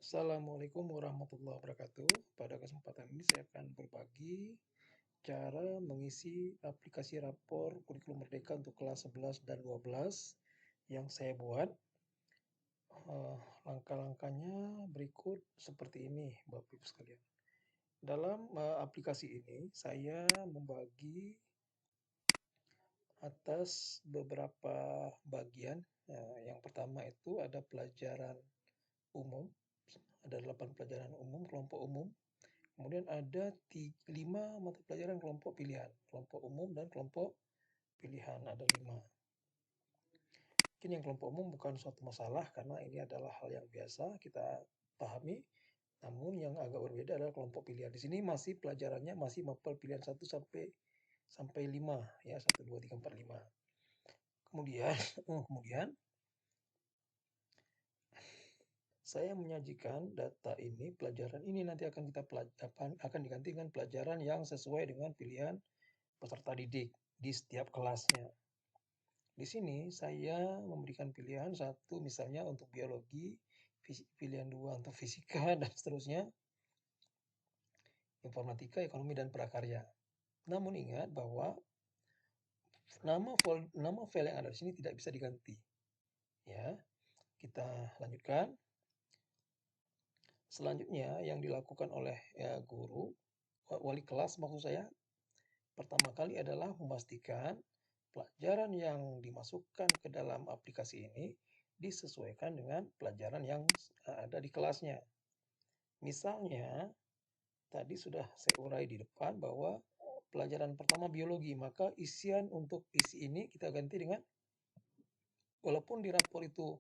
Assalamualaikum warahmatullahi wabarakatuh. Pada kesempatan ini saya akan berbagi cara mengisi aplikasi rapor kurikulum merdeka untuk kelas 11 dan 12 yang saya buat. Langkah-langkahnya berikut seperti ini, Bapak Ibu sekalian. Dalam aplikasi ini saya membagi atas beberapa bagian. Yang pertama itu ada pelajaran umum, ada 8 pelajaran umum, kelompok umum. Kemudian ada 5 mata pelajaran kelompok pilihan, kelompok umum dan kelompok pilihan ada 5. Mungkin yang kelompok umum bukan suatu masalah karena ini adalah hal yang biasa kita pahami. Namun yang agak berbeda adalah kelompok pilihan. Di sini masih pelajarannya masih mapel pilihan 1 sampai 5 ya, 1 2 3 4 5. Kemudian kemudian saya menyajikan data ini, pelajaran ini nanti akan diganti dengan pelajaran yang sesuai dengan pilihan peserta didik di setiap kelasnya. Di sini saya memberikan pilihan satu misalnya untuk biologi, pilihan 2 untuk fisika dan seterusnya, informatika, ekonomi dan prakarya. Namun ingat bahwa nama file yang ada di sini tidak bisa diganti. Ya, kita lanjutkan. Selanjutnya yang dilakukan oleh guru, wali kelas maksud saya, pertama kali adalah memastikan pelajaran yang dimasukkan ke dalam aplikasi ini disesuaikan dengan pelajaran yang ada di kelasnya. Misalnya, tadi sudah saya urai di depan bahwa pelajaran pertama biologi, maka isian untuk isi ini kita ganti dengan, walaupun di rapor itu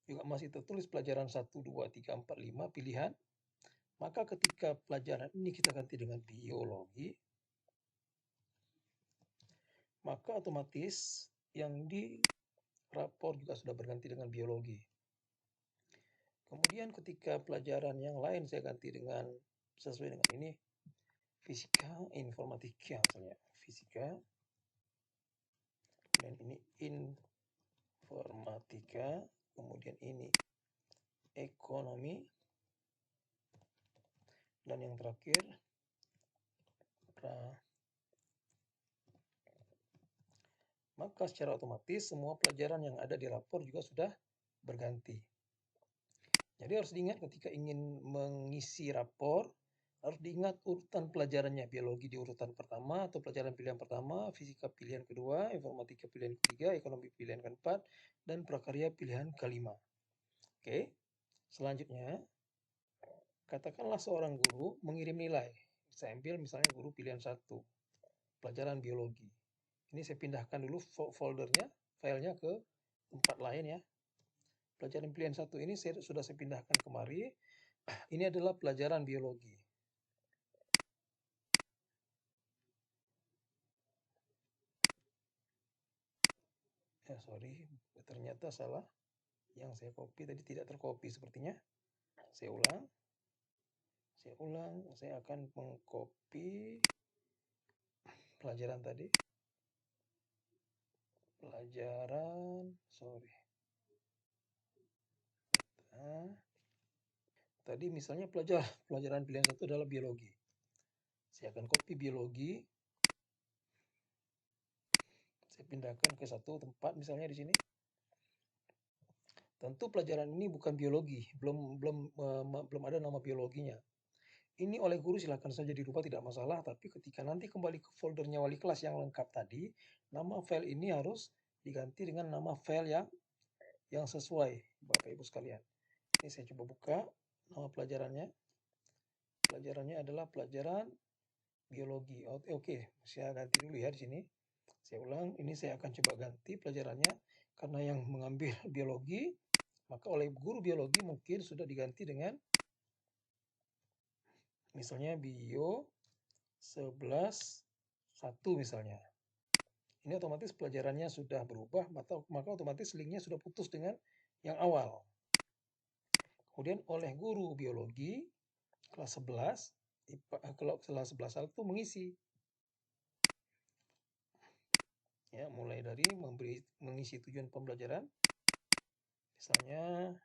juga masih tertulis pelajaran 1, 2, 3, 4, 5 pilihan, maka ketika pelajaran ini kita ganti dengan biologi, maka otomatis yang di rapor juga sudah berganti dengan biologi. Kemudian ketika pelajaran yang lain saya ganti dengan sesuai dengan ini, fisika, informatika misalnya, fisika, kemudian ini informatika, kemudian ini ekonomi, dan yang terakhir maka secara otomatis semua pelajaran yang ada di rapor juga sudah berganti. Jadi harus diingat ketika ingin mengisi rapor, harus diingat urutan pelajarannya, biologi di urutan pertama atau pelajaran pilihan pertama, fisika pilihan kedua, informatika pilihan ketiga, ekonomi pilihan keempat, dan prakarya pilihan kelima. Oke, selanjutnya, katakanlah seorang guru mengirim nilai. Saya ambil misalnya guru pilihan 1, pelajaran biologi. Ini saya pindahkan dulu foldernya, filenya ke tempat lain ya. Pelajaran pilihan 1 ini sudah saya pindahkan kemari. Ini adalah pelajaran biologi. Sorry, ternyata salah. Yang saya copy tadi tidak tercopy sepertinya. Saya ulang. Saya akan mengcopy pelajaran tadi. Sorry. Tadi misalnya pelajaran pilihan 1 adalah biologi. Saya akan copy biologi. Saya pindahkan ke satu tempat misalnya di sini. Tentu pelajaran ini bukan biologi, belum ada nama biologinya. Ini oleh guru silakan saja dirubah, tidak masalah, tapi ketika nanti kembali ke foldernya wali kelas yang lengkap tadi, nama file ini harus diganti dengan nama file yang sesuai, Bapak Ibu sekalian. Ini saya coba buka nama pelajarannya. Pelajarannya adalah pelajaran biologi. Oke, saya ganti dulu ya di sini. Saya ulang, ini saya akan coba ganti pelajarannya karena yang mengambil biologi, maka oleh guru biologi mungkin sudah diganti dengan misalnya bio 11.1 misalnya. Ini otomatis pelajarannya sudah berubah, maka otomatis linknya sudah putus dengan yang awal. Kemudian oleh guru biologi kelas 11, kalau kelas 11 itu mengisi. Ya, mulai dari mengisi tujuan pembelajaran, misalnya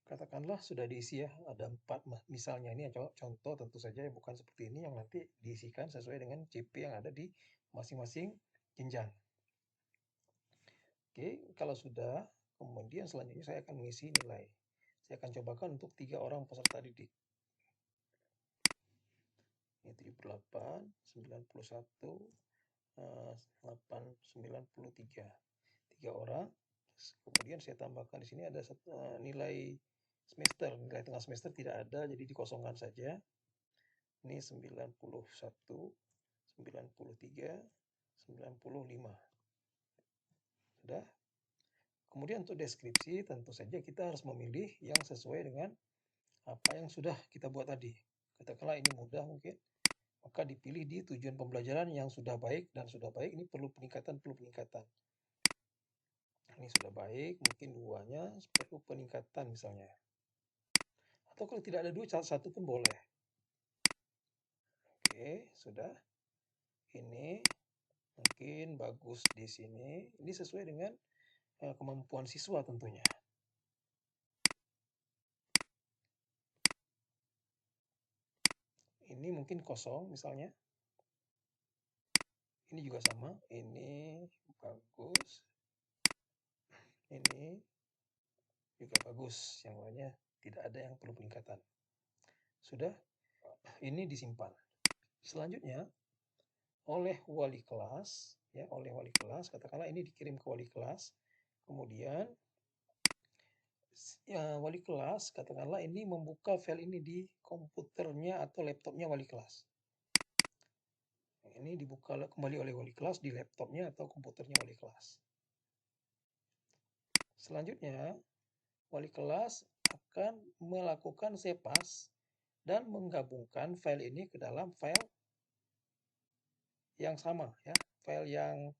katakanlah sudah diisi ya, ada 4 misalnya ini contoh tentu saja bukan seperti ini yang nanti diisikan sesuai dengan CP yang ada di masing-masing jenjang. Oke, kalau sudah, kemudian selanjutnya saya akan mengisi nilai. Saya akan cobakan untuk 3 orang peserta didik. Ini 78, 91, 93. 3 orang. Kemudian saya tambahkan di sini ada nilai semester. Nilai tengah semester tidak ada, jadi dikosongkan saja. Ini 91, 93, 95. Sudah. Kemudian untuk deskripsi tentu saja kita harus memilih yang sesuai dengan apa yang sudah kita buat tadi. Katakanlah ini mudah mungkin, maka dipilih di tujuan pembelajaran yang sudah baik dan sudah baik ini perlu peningkatan, perlu peningkatan. Ini sudah baik, mungkin duanya perlu peningkatan misalnya. Atau kalau tidak ada dua, satu pun boleh. Oke, sudah. Ini mungkin bagus di sini. Ini sesuai dengan kemampuan siswa tentunya. Ini mungkin kosong misalnya. Ini juga sama. Ini bagus. Ini juga bagus. Yang lainnya tidak ada yang perlu peningkatan. Sudah. Ini disimpan. Selanjutnya oleh wali kelas, ya, oleh wali kelas, katakanlah ini dikirim ke wali kelas. Kemudian ya, wali kelas katakanlah ini membuka file ini di komputernya atau laptopnya wali kelas. Ini dibuka kembali oleh wali kelas di laptopnya atau komputernya wali kelas. Selanjutnya, wali kelas akan melakukan sepas dan menggabungkan file ini ke dalam file yang sama, ya, file yang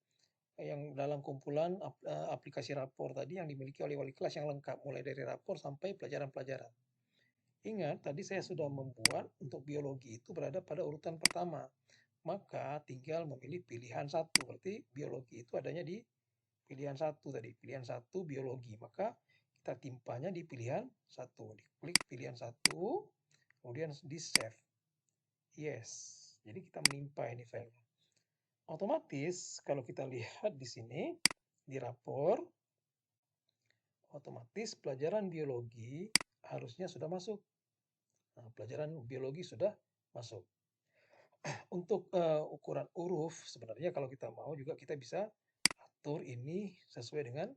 dalam kumpulan aplikasi rapor tadi yang dimiliki oleh wali kelas yang lengkap, mulai dari rapor sampai pelajaran-pelajaran. Ingat, tadi saya sudah membuat untuk biologi itu berada pada urutan pertama. Maka tinggal memilih pilihan satu. Berarti biologi itu adanya di pilihan satu tadi. Pilihan satu biologi. Maka kita timpanya di pilihan satu. Diklik pilihan satu, kemudian di save. Yes. Jadi kita menimpa ini filenya. Otomatis kalau kita lihat di sini, di rapor, otomatis pelajaran biologi harusnya sudah masuk. Nah, pelajaran biologi sudah masuk. Untuk ukuran huruf, sebenarnya kalau kita mau juga kita bisa atur ini sesuai dengan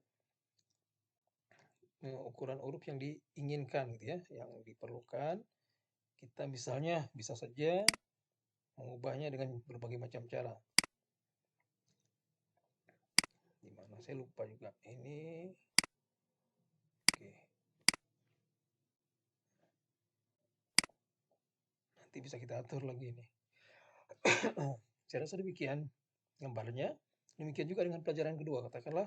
ukuran huruf yang diinginkan gitu ya, yang diperlukan. Kita misalnya bisa saja mengubahnya dengan berbagai macam cara. Dimana saya lupa juga ini. Oke. Nanti bisa kita atur lagi ini. Saya rasa demikian gambarnya. Demikian juga dengan pelajaran kedua. Katakanlah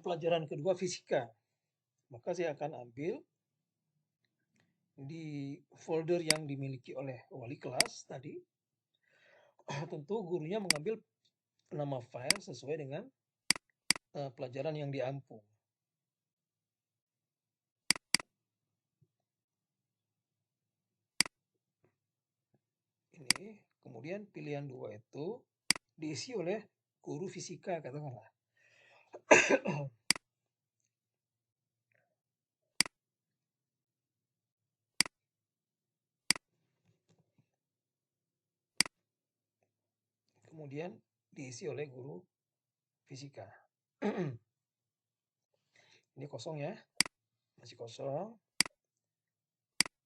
pelajaran kedua fisika. Maka saya akan ambil di folder yang dimiliki oleh wali kelas tadi. Tentu gurunya mengambil nama file sesuai dengan pelajaran yang diampu. Ini kemudian pilihan 2 itu diisi oleh guru fisika katakanlah. Kemudian diisi oleh guru fisika. Ini kosong ya, masih kosong.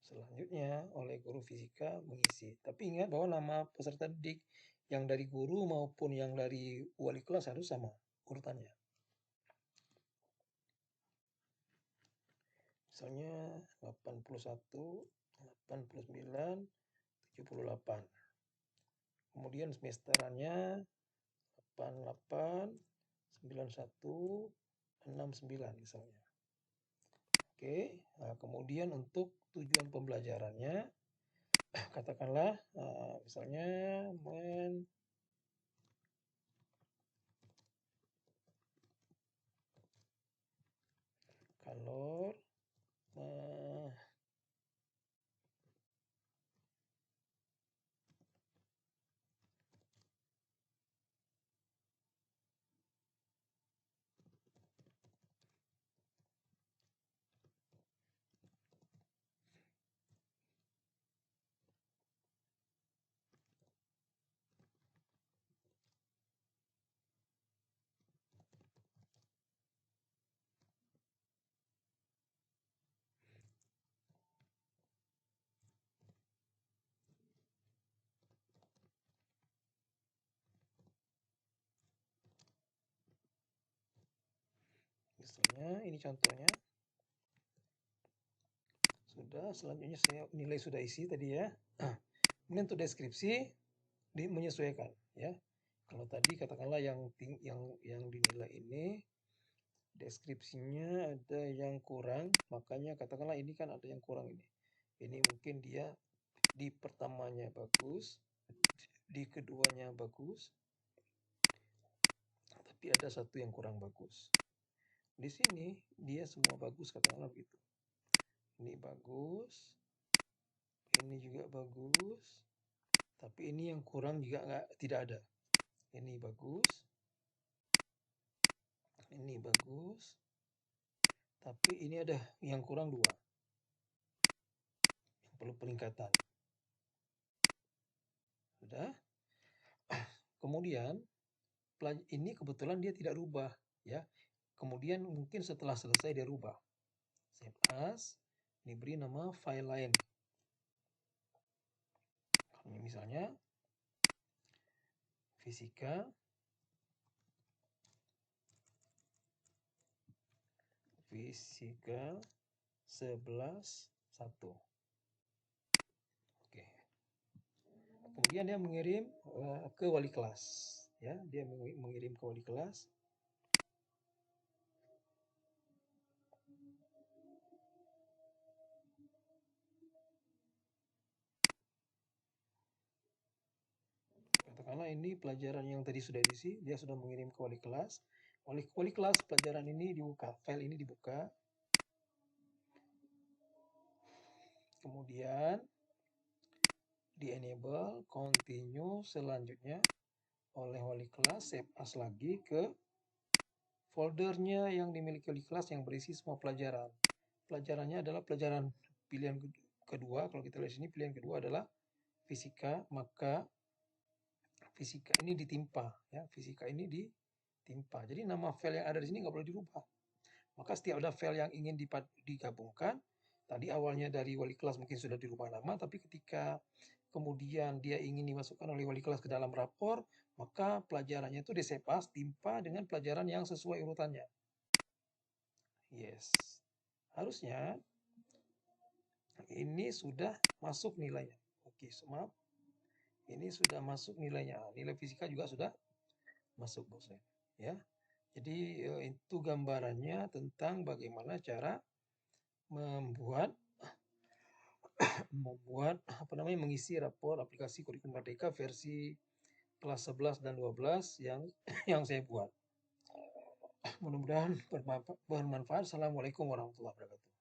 Selanjutnya oleh guru fisika mengisi. Tapi ingat bahwa nama peserta didik yang dari guru maupun yang dari wali kelas harus sama urutannya. Misalnya 81, 89, 78. Kemudian semesterannya 88, 91, 69 misalnya. Oke, nah, kemudian untuk tujuan pembelajarannya, katakanlah misalnya kalor Eh, Misalnya ini contohnya. Sudah, selanjutnya saya nilai sudah isi tadi ya. Ini untuk deskripsi menyesuaikan ya. Kalau tadi katakanlah yang dinilai ini deskripsinya ada yang kurang, makanya katakanlah ini kan ada yang kurang ini. Ini mungkin dia di pertamanya bagus, di keduanya bagus, tapi ada satu yang kurang bagus. Di sini dia semua bagus katakanlah begitu. Ini bagus, ini juga bagus, tapi ini yang kurang juga tidak ada. Ini bagus, ini bagus, tapi ini ada yang kurang dua, yang perlu peningkatan. Sudah. Kemudian ini kebetulan dia tidak rubah ya. Kemudian mungkin setelah selesai dia rubah. Save as, diberi nama file lain. Misalnya fisika fisika 11.1. Oke. Kemudian dia mengirim ke wali kelas ya, dia mengirim ke wali kelas. Katakanlah ini pelajaran yang tadi sudah diisi, dia sudah mengirim ke wali kelas. Wali kelas pelajaran ini dibuka, file ini dibuka. Kemudian di enable, continue selanjutnya oleh wali kelas, save as lagi ke foldernya yang dimiliki wali kelas yang berisi semua pelajaran. Pelajarannya adalah pelajaran pilihan kedua, kalau kita lihat sini pilihan kedua adalah fisika, maka fisika ini ditimpa ya, fisika ini ditimpa. Jadi nama file yang ada di sini nggak boleh dirubah. Maka setiap ada file yang ingin digabungkan, tadi awalnya dari wali kelas mungkin sudah dirubah nama, tapi ketika kemudian dia ingin dimasukkan oleh wali kelas ke dalam rapor, maka pelajarannya itu disepas timpa dengan pelajaran yang sesuai urutannya. Yes. Harusnya ini sudah masuk nilainya. Oke, maaf. Ini sudah masuk nilainya. Nilai fisika juga sudah masuk, bosnya. Ya. Jadi itu gambarannya tentang bagaimana cara membuat mengisi rapor aplikasi Kurikulum Merdeka versi kelas 11 dan 12 yang saya buat. Mudah-mudahan bermanfaat. Assalamualaikum warahmatullahi wabarakatuh.